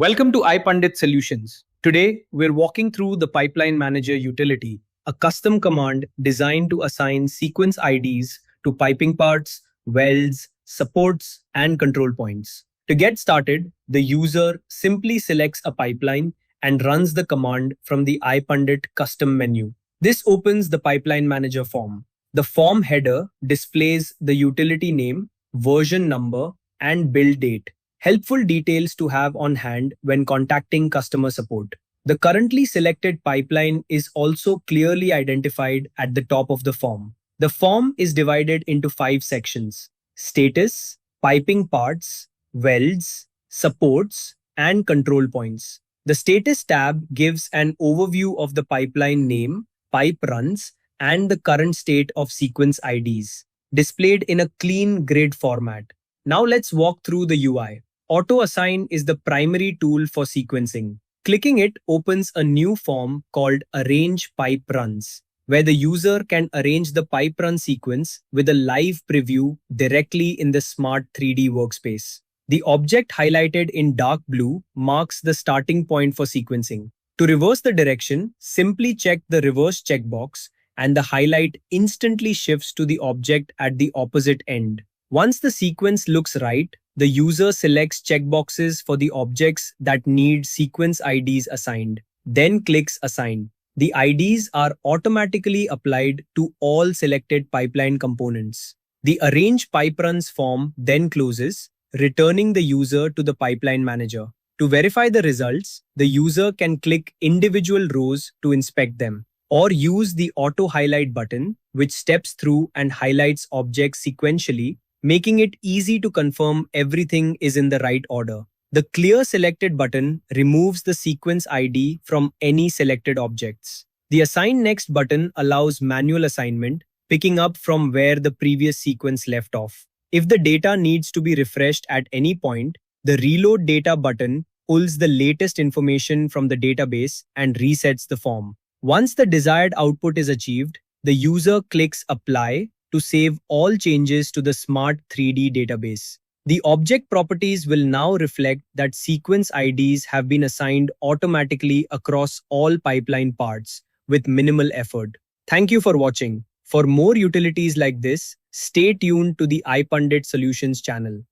Welcome to iPundit Solutions. Today, we're walking through the Pipeline Manager utility, a custom command designed to assign sequence IDs to piping parts, welds, supports, and control points. To get started, the user simply selects a pipeline and runs the command from the iPundit custom menu. This opens the Pipeline Manager form. The form header displays the utility name, version number, and build date. Helpful details to have on hand when contacting customer support. The currently selected pipeline is also clearly identified at the top of the form. The form is divided into 5 sections: status, piping parts, welds, supports, and control points. The status tab gives an overview of the pipeline name, pipe runs, and the current state of sequence IDs, displayed in a clean grid format. Now let's walk through the UI. Auto Assign is the primary tool for sequencing. Clicking it opens a new form called Arrange Pipe Runs, where the user can arrange the pipe run sequence with a live preview directly in the Smart 3D workspace. The object highlighted in dark blue marks the starting point for sequencing. To reverse the direction, simply check the reverse checkbox and the highlight instantly shifts to the object at the opposite end. Once the sequence looks right, the user selects checkboxes for the objects that need sequence IDs assigned, then clicks Assign. The IDs are automatically applied to all selected pipeline components. The Arrange Pipe Runs form then closes, returning the user to the Pipeline Manager. To verify the results, the user can click individual rows to inspect them, or use the Auto Highlight button, which steps through and highlights objects sequentially, making it easy to confirm everything is in the right order. The Clear Selected button removes the sequence ID from any selected objects. The Assign Next button allows manual assignment, picking up from where the previous sequence left off. If the data needs to be refreshed at any point, the Reload Data button pulls the latest information from the database and resets the form. Once the desired output is achieved, the user clicks Apply to save all changes to the Smart 3D database. The object properties will now reflect that sequence IDs have been assigned automatically across all pipeline parts with minimal effort. Thank you for watching. For more utilities like this, stay tuned to the iPundit Solutions channel.